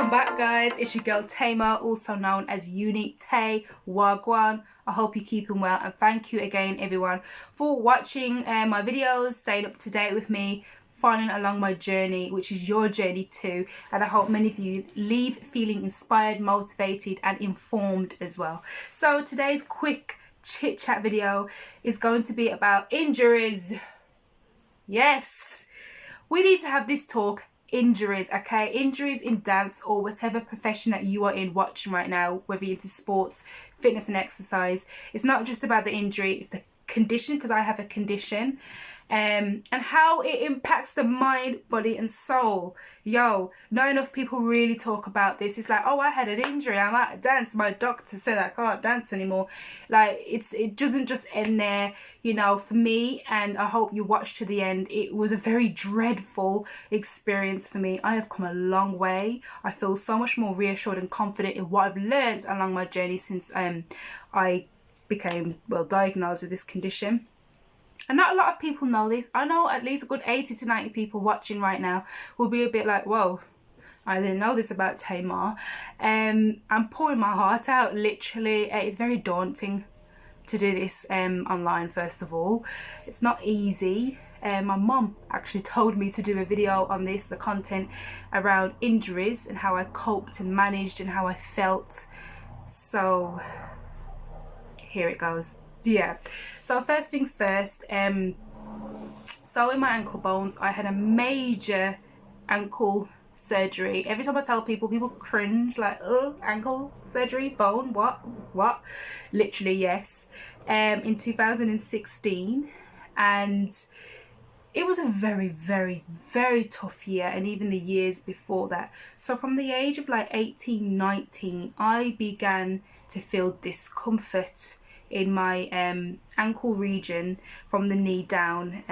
Welcome back, guys. It's your girl Tamer, also known as Unique Tay. Wagwan. I hope you're keeping well, and thank you again everyone for watching my videos, staying up to date with me, following along my journey, which is your journey too. And I hope many of you leave feeling inspired, motivated and informed as well. So today's quick chit chat video is going to be about injuries. Yes, we need to have this talk. Injuries, okay? Injuries in dance or whatever profession that you are in watching right now, whether you're into sports, fitness and exercise. It's not just about the injury, it's the condition, because I have a condition, and how it impacts the mind, body and soul. Yo, not enough people really talk about this. It's like, oh, I had an injury, I'm out of dance, my doctor said I can't dance anymore. Like, it doesn't just end there, you know. For me, and I hope you watch to the end, it was a very dreadful experience for me. I have come a long way. I feel so much more reassured and confident in what I've learned along my journey since I became, well, diagnosed with this condition. And not a lot of people know this. I know at least a good 80 to 90 people watching right now will be a bit like, whoa, I didn't know this about Tamar. I'm pouring my heart out, literally. It's very daunting to do this online, first of all. It's not easy. My mum actually told me to do a video on this, the content around injuries and how I coped and managed and how I felt. So here it goes. Yeah, so first things first, so in my ankle bones, I had a major ankle surgery. Every time I tell people, people cringe, like, oh, ankle surgery, bone, what? Literally, yes. In 2016, and it was a very, very, very tough year, and even the years before that. So from the age of like 18, 19, I began to feel discomfort in my ankle region from the knee down,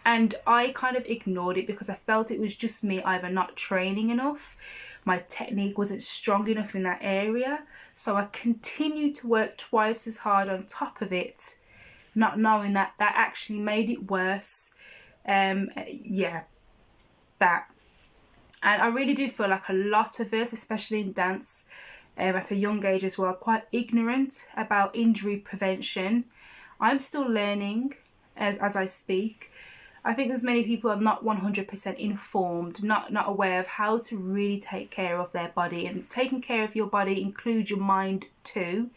and I kind of ignored it because I felt it was just me either not training enough, my technique wasn't strong enough in that area. So I continued to work twice as hard on top of it, not knowing that that actually made it worse. Yeah, that. And I really do feel like a lot of us, especially in dance, at a young age as well, quite ignorant about injury prevention. I'm still learning as I speak. I think there's many people are not 100% informed, not aware of how to really take care of their body. And taking care of your body includes your mind too.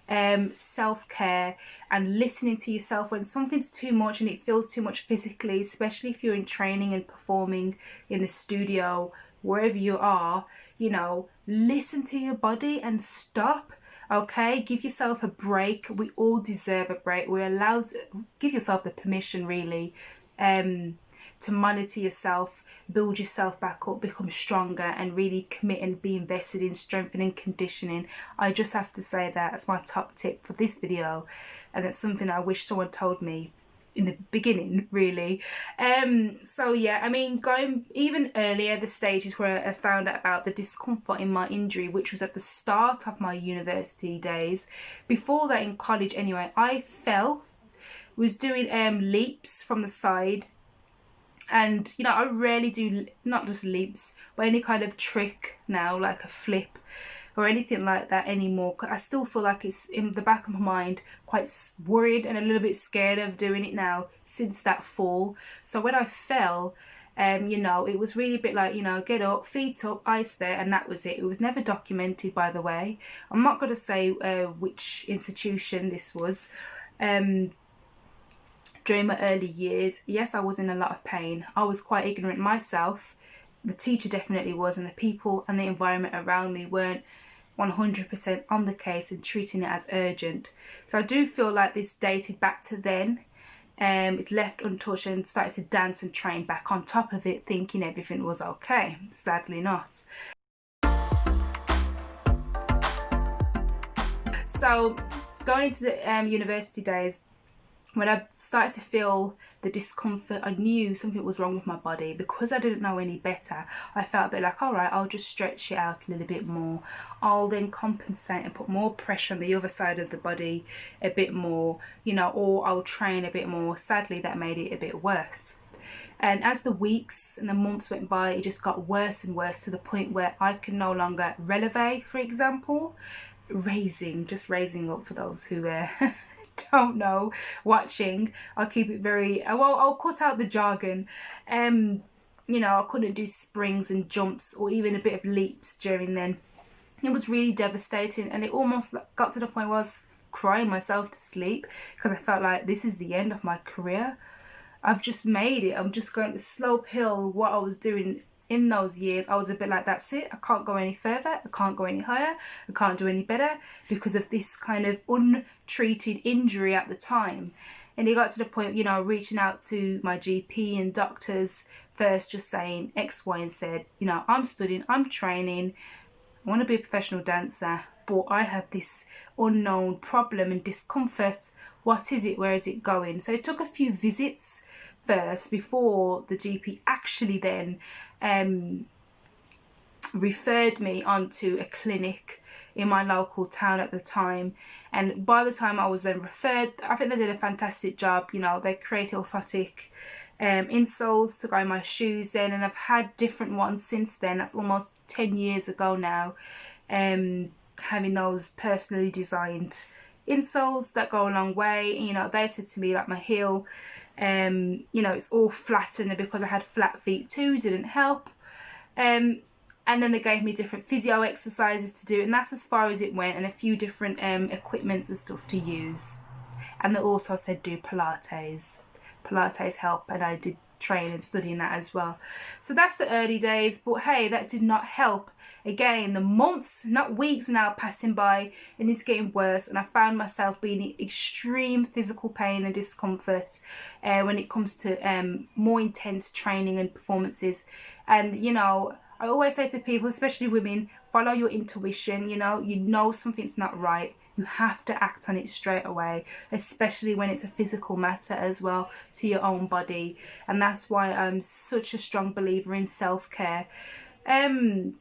Self-care and listening to yourself when something's too much and it feels too much physically, especially if you're in training and performing in the studio, wherever you are, you know, listen to your body and stop. Okay, give yourself a break. We all deserve a break. We're allowed to give yourself the permission, really, to monitor yourself, build yourself back up, become stronger, and really commit and be invested in strengthening conditioning. I just have to say that's my top tip for this video, and it's something I wish someone told me in the beginning, really. So yeah, I mean, going even earlier, the stages where I found out about the discomfort in my injury, which was at the start of my university days. Before that, in college anyway, I was doing leaps from the side, and you know, I rarely do not just leaps but any kind of trick now, like a flip or anything like that anymore. I still feel like it's in the back of my mind, quite worried and a little bit scared of doing it now since that fall. So when I fell, you know, it was really a bit like, you know, get up, feet up, ice there, and that was it. It was never documented, by the way. I'm not going to say which institution this was. During my early years, yes, I was in a lot of pain. I was quite ignorant myself. The teacher definitely was, and the people and the environment around me weren't 100% on the case and treating it as urgent. So I do feel like this dated back to then. It's left untouched and started to dance and train back on top of it, thinking everything was okay. Sadly not. So going into the university days, when I started to feel the discomfort, I knew something was wrong with my body. Because I didn't know any better, I felt a bit like, all right, I'll just stretch it out a little bit more. I'll then compensate and put more pressure on the other side of the body a bit more, you know, or I'll train a bit more. Sadly, that made it a bit worse. And as the weeks and the months went by, it just got worse and worse, to the point where I could no longer releve, for example. Just raising up for those who don't know, watching. I'll keep it very, I'll cut out the jargon. You know, I couldn't do springs and jumps or even a bit of leaps during then. It was really devastating, and it almost got to the point where I was crying myself to sleep, because I felt like this is the end of my career. I've just made it. I'm just going to slope hill. What I was doing in those years, I was a bit like, that's it. I can't go any further. I can't go any higher. I can't do any better, because of this kind of untreated injury at the time. And it got to the point, you know, reaching out to my GP and doctors first, just saying X, Y, and Z. You know, I'm studying, I'm training, I want to be a professional dancer, but I have this unknown problem and discomfort. What is it? Where is it going? So it took a few visits first before the GP actually then referred me onto a clinic in my local town at the time. And by the time I was then referred, I think they did a fantastic job. You know, they created orthotic insoles to go in my shoes then, and I've had different ones since then. That's almost 10 years ago now. Having those personally designed insoles that go a long way. You know, they said to me, like, my heel, you know, it's all flattened, because I had flat feet too, didn't help. And then they gave me different physio exercises to do, and that's as far as it went, and a few different equipments and stuff to use. And they also said do Pilates. Pilates help, and I did train and study in that as well. So that's the early days, but hey, that did not help. Again, the months, not weeks, now passing by, and it's getting worse, and I found myself being in extreme physical pain and discomfort when it comes to more intense training and performances. And you know, I always say to people, especially women, follow your intuition. You know something's not right. You have to act on it straight away, especially when it's a physical matter as well to your own body. And that's why I'm such a strong believer in self-care. And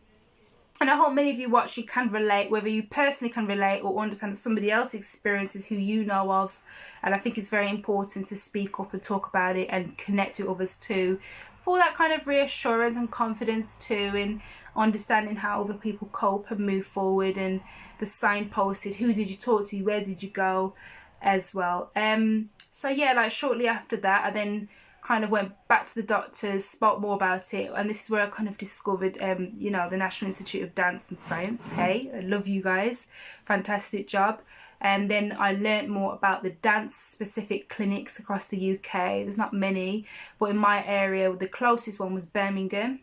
I hope many of you watch, you can relate, whether you personally can relate or understand somebody else's experiences who you know of. And I think it's very important to speak up and talk about it and connect with others too, for that kind of reassurance and confidence too, in understanding how other people cope and move forward, and the signposted, who did you talk to, where did you go as well. So yeah, like shortly after that, I then kind of went back to the doctors, spoke more about it, and this is where I kind of discovered you know, the National Institute of Dance and Science. Hey, I love you guys, fantastic job. And then I learnt more about the dance specific clinics across the UK. There's not many, but in my area the closest one was Birmingham.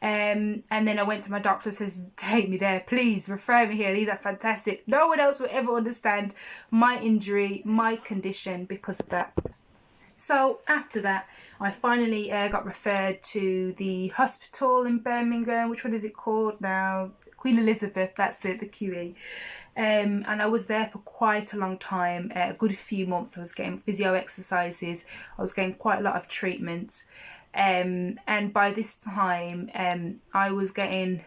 And then I went to my doctor, says, take me there, please, refer me here, these are fantastic. No one else will ever understand my injury, my condition because of that. So after that, I finally got referred to the hospital in Birmingham. Which one is it called now? Queen Elizabeth, that's it, the QE. And I was there for quite a long time, a good few months. I was getting physio exercises, I was getting quite a lot of treatment. And by this time, I was getting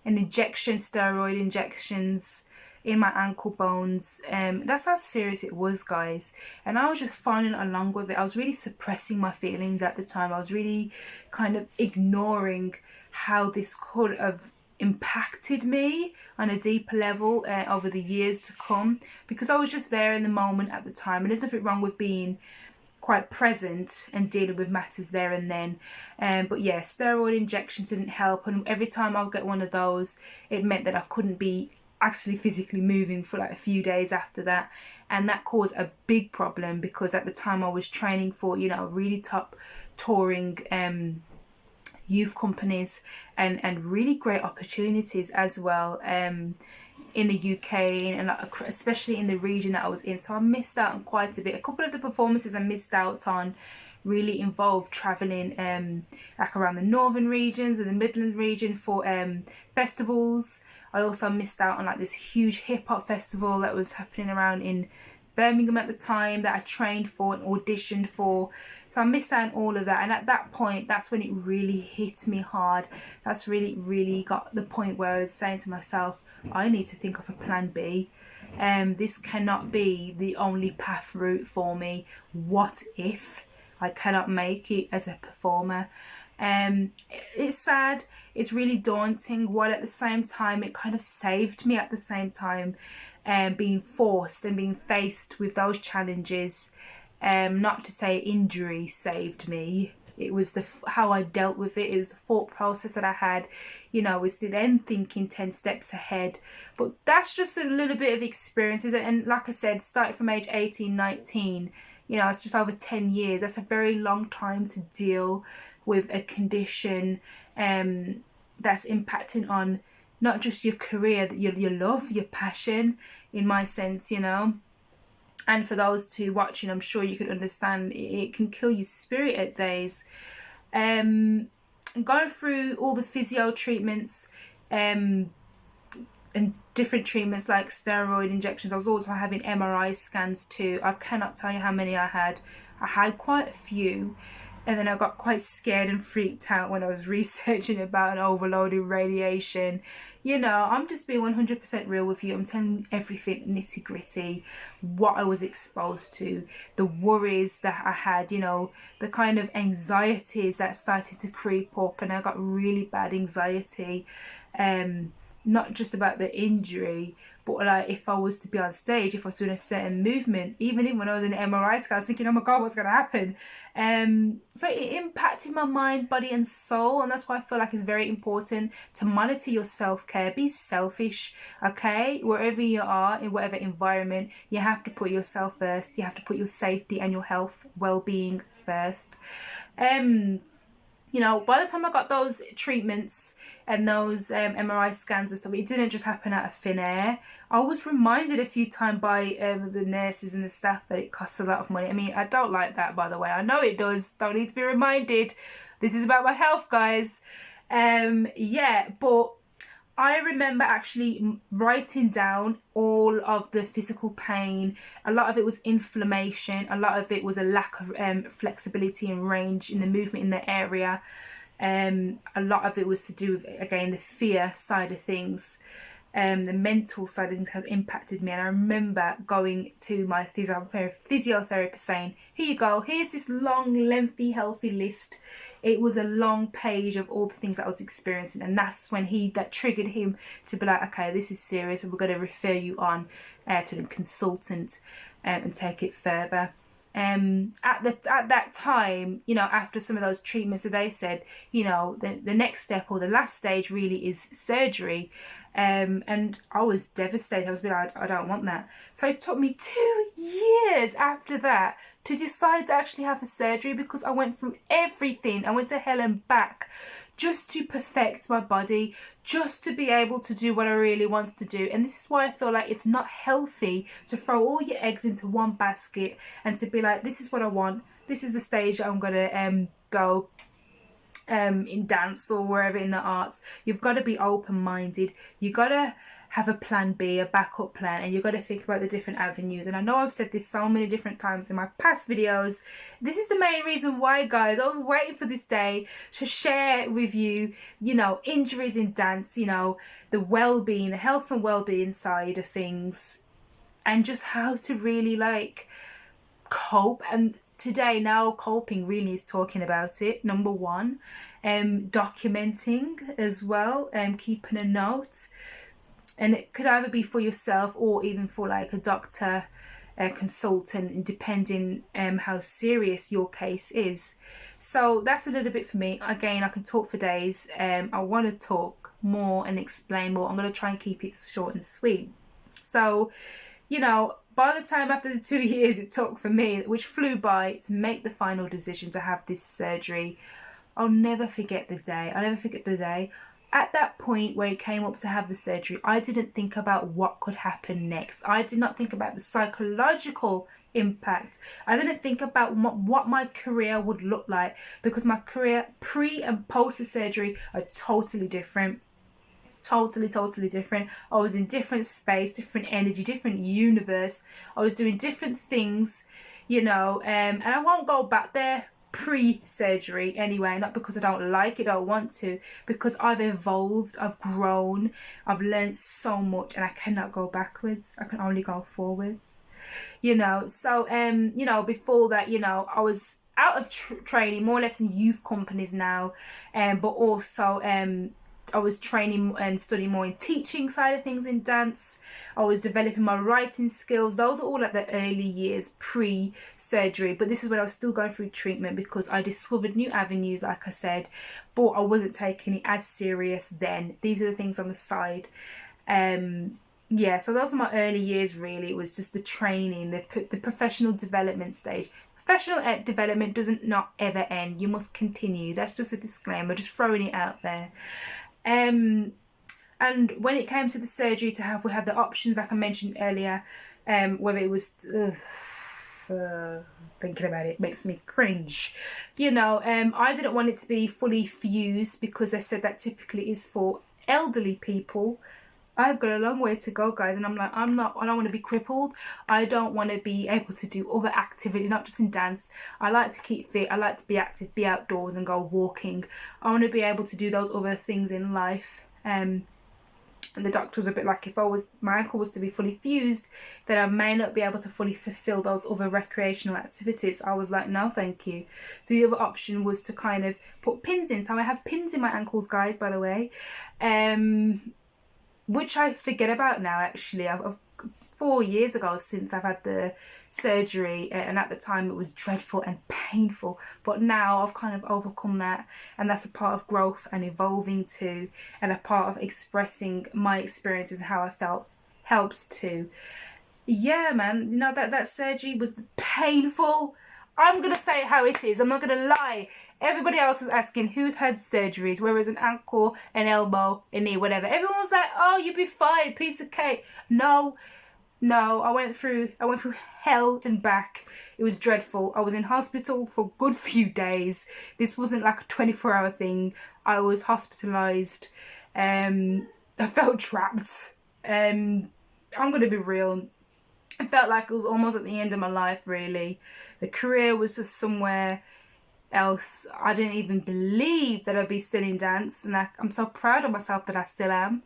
steroid injections in my ankle bones. That's how serious it was, guys. And I was just following along with it. I was really suppressing my feelings at the time. I was really kind of ignoring how this could have impacted me on a deeper level over the years to come, because I was just there in the moment at the time. And there's nothing wrong with being quite present and dealing with matters there and then. But yeah, steroid injections didn't help, and every time I'd get one of those, it meant that I couldn't be actually physically moving for like a few days after that. And that caused a big problem, because at the time I was training for, you know, really top touring youth companies and really great opportunities as well in the UK, and especially in the region that I was in. So I missed out on quite a bit. A couple of the performances I missed out on really involved traveling like around the northern regions and the Midland region for festivals. I also missed out on like this huge hip hop festival that was happening around in Birmingham at the time, that I trained for and auditioned for. So I missed out on all of that. And at that point, that's when it really hit me hard. That's really got the point where I was saying to myself, I need to think of a plan B. This cannot be the only path route for me. What if I cannot make it as a performer. It's sad, it's really daunting, while at the same time it kind of saved me at the same time, being forced and being faced with those challenges. Not to say injury saved me, it was how I dealt with it. It was the thought process that I had, was then thinking 10 steps ahead. But that's just a little bit of experiences, and like I said, starting from age 18, 19, it's just over 10 years. That's a very long time to deal with a condition that's impacting on not just your career, your love, your passion, in my sense, And for those two watching, I'm sure you could understand it can kill your spirit at days. Going through all the physio treatments and different treatments like steroid injections. I was also having MRI scans too. I cannot tell you how many I had. I had quite a few. And then I got quite scared and freaked out when I was researching about an overloaded radiation. I'm just being 100% real with you. I'm telling you everything, nitty gritty, what I was exposed to, the worries that I had, the kind of anxieties that started to creep up. And I got really bad anxiety, not just about the injury, but like if I was to be on stage, if I was doing a certain movement, even when I was in an MRI scan, I was thinking, oh my God, what's going to happen? So it impacted my mind, body and soul. And that's why I feel like it's very important to monitor your self-care. Be selfish, okay? Wherever you are, in whatever environment, you have to put yourself first. You have to put your safety and your health, well-being first. By the time I got those treatments and those MRI scans and stuff, it didn't just happen out of thin air. I was reminded a few times by the nurses and the staff that it costs a lot of money. I mean, I don't like that, by the way. I know it does. Don't need to be reminded. This is about my health, guys. But I remember actually writing down all of the physical pain. A lot of it was inflammation. A lot of it was a lack of flexibility and range in the movement in the area. A lot of it was to do with, again, the fear side of things. The mental side of things has impacted me. And I remember going to my physiotherapist saying, here you go, here's this long, lengthy, healthy list. It was a long page of all the things that I was experiencing. And that's when that triggered him to be like, okay, this is serious and we're going to refer you on to the consultant and take it further. At that time, after some of those treatments that they said, the next step or the last stage really is surgery. And I was devastated. I was like, I don't want that. So it took me 2 years after that to decide to actually have a surgery, because I went through everything. I went to hell and back just to perfect my body, just to be able to do what I really wanted to do. And this is why I feel like it's not healthy to throw all your eggs into one basket and to be like, this is what I want. This is the stage that I'm going to go in dance or wherever in the arts. You've got to be open-minded. You've got to have a plan B, a backup plan, and you've got to think about the different avenues. And I know I've said this so many different times in my past videos. This is the main reason why, guys, I was waiting for this day to share with you, injuries in dance, the well-being, the health and well-being side of things, and just how to really cope. And today, now coping really is talking about it. Number one, documenting as well, keeping a note. And it could either be for yourself or even for a doctor, a consultant, depending how serious your case is. So that's a little bit for me. Again, I can talk for days. I want to talk more and explain more. I'm going to try and keep it short and sweet. So, by the time after the 2 years it took for me, which flew by, to make the final decision to have this surgery, I'll never forget the day. At that point where it came up to have the surgery, I didn't think about what could happen next. I did not think about the psychological impact. I didn't think about what my career would look like, because my career pre and post the surgery are totally different. Totally different. I was in different space, different energy, different universe. I was doing different things, and I won't go back there pre-surgery anyway, not because I don't like it, I don't want to, because I've evolved, I've grown, I've learned so much, and I cannot go backwards. I can only go forwards, so before that, I was out of training, more or less in youth companies now, but also I was training and studying more in teaching side of things in dance. I was developing my writing skills. Those are all at the early years pre-surgery, but this is when I was still going through treatment because I discovered new avenues, like I said, but I wasn't taking it as serious then. These are the things on the side. Yeah, so those are my early years really. It was just the training, the professional development stage. Professional development doesn't not ever end. You must continue. That's just a disclaimer, just throwing it out there. And when it came to the surgery to have, we had the options like I mentioned earlier, whether it was thinking about it makes me cringe. You know, I didn't want it to be fully fused because they said that typically is for elderly people. I've got a long way to go, guys, and I'm like, I don't want to be crippled. I don't want to be able to do other activities, not just in dance. I like to keep fit. I like to be active, be outdoors and go walking. I want to be able to do those other things in life. And the doctor was a bit like, if my ankle was to be fully fused, then I may not be able to fully fulfill those other recreational activities. I was like, no, thank you. So the other option was to kind of put pins in. So I have pins in my ankles, guys, by the way. Which I forget about now, actually. I've 4 years ago since I've had the surgery, and at the time it was dreadful and painful, but now I've kind of overcome that, and that's a part of growth and evolving too, and a part of expressing my experiences and how I felt helps too. Yeah, man, you know, that surgery was painful. I'm going to say it how it is. I'm not going to lie. Everybody else was asking who's had surgeries, whether it's an ankle, an elbow, a knee, whatever. Everyone was like, oh, you'll be fine, piece of cake. No, I went through hell and back. It was dreadful. I was in hospital for a good few days. This wasn't like a 24-hour thing. I was hospitalised. I felt trapped. I'm going to be real. I felt like it was almost at the end of my life, really. The career was just somewhere else. I didn't even believe that I'd be still in dance, and I'm so proud of myself that I still am.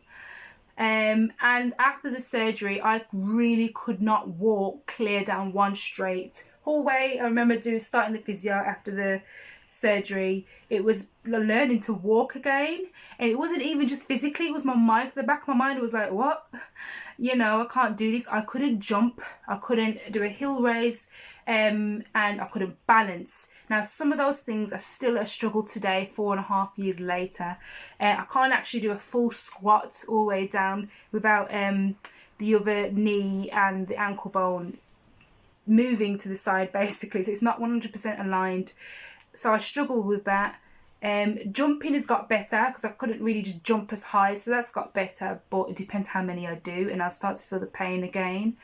And after the surgery, I really could not walk clear down one straight hallway. I remember starting the physio after the surgery. It was learning to walk again, and it wasn't even just physically, it was my mind. The back of my mind was like, what? You know, I can't do this. I couldn't jump, I couldn't do a hill raise, and I couldn't balance. Now, some of those things are still a struggle today, 4.5 years later. I can't actually do a full squat all the way down without the other knee and the ankle bone moving to the side, basically. So it's not 100% aligned. So I struggled with that. Jumping has got better because I couldn't really just jump as high, so that's got better, but it depends how many I do, and I'll start to feel the pain again.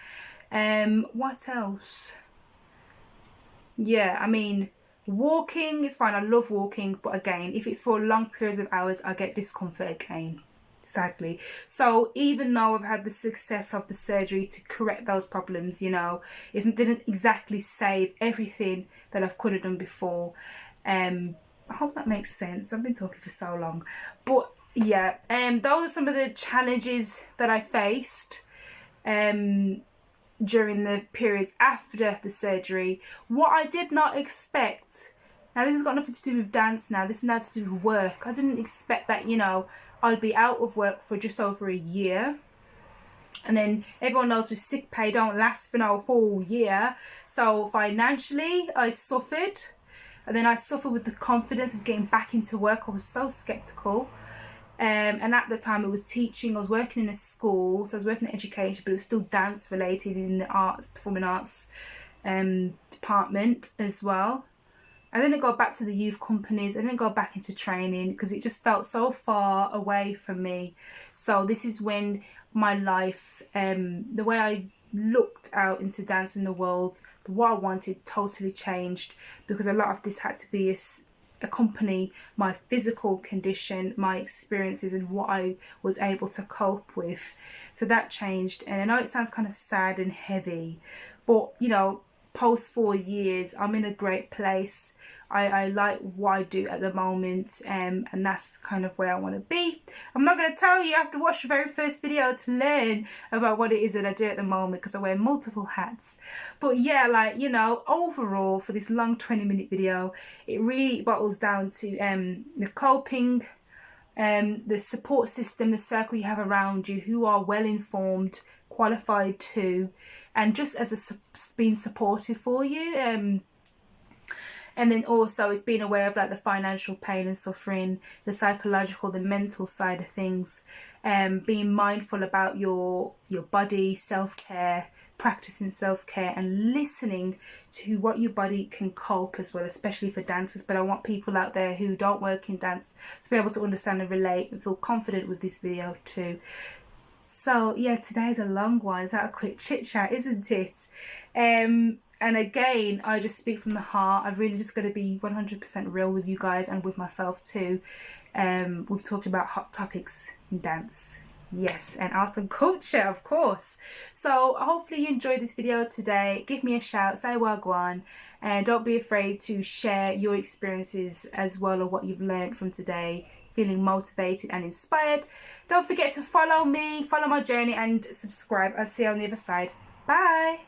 What else? Yeah, I mean, walking is fine. I love walking, but again, if it's for long periods of hours, I get discomfort again, sadly. So even though I've had the success of the surgery to correct those problems, you know, it didn't exactly save everything that I could have done before. I hope that makes sense. I've been talking for so long. But yeah, those are some of the challenges that I faced during the periods after the surgery. What I did not expect, now this has got nothing to do with dance now, this is now to do with work. I didn't expect that, you know, I'd be out of work for just over a year. And then everyone knows with sick pay don't last for no full year. So financially, I suffered. And then I suffered with the confidence of getting back into work. I was so sceptical. And at the time, it was teaching. I was working in a school. So I was working in education, but it was still dance related in the arts, performing arts department as well. I didn't go back to the youth companies. I didn't go back into training because it just felt so far away from me. So this is when my life, the way I looked out into dance in the world, what I wanted totally changed, because a lot of this had to be accompany my physical condition, my experiences, and what I was able to cope with. So that changed. And I know it sounds kind of sad and heavy, but you know, post 4 years, I'm in a great place. I like what I do at the moment, and that's kind of where I want to be. I'm not going to tell you, you have to watch the very first video to learn about what it is that I do at the moment, because I wear multiple hats. But yeah, like, you know, overall for this long 20-minute video, it really bottles down to the coping, the support system, the circle you have around you who are well informed, qualified too, and just as being supportive for you. And then also it's being aware of like the financial pain and suffering, the psychological, the mental side of things, being mindful about your body, self-care, practicing self-care and listening to what your body can cope as well, especially for dancers. But I want people out there who don't work in dance to be able to understand and relate and feel confident with this video too. So yeah, today's a long one. It's a quick chit chat, isn't it? And again, I just speak from the heart. I've really just got to be 100% real with you guys and with myself too. We've talked about hot topics in dance, yes, and art and culture, of course. So hopefully you enjoyed this video today. Give me a shout, say wagwan, and don't be afraid to share your experiences as well, or what you've learned from today, feeling motivated and inspired. Don't forget to follow me, follow my journey and subscribe. I'll see you on the other side. Bye.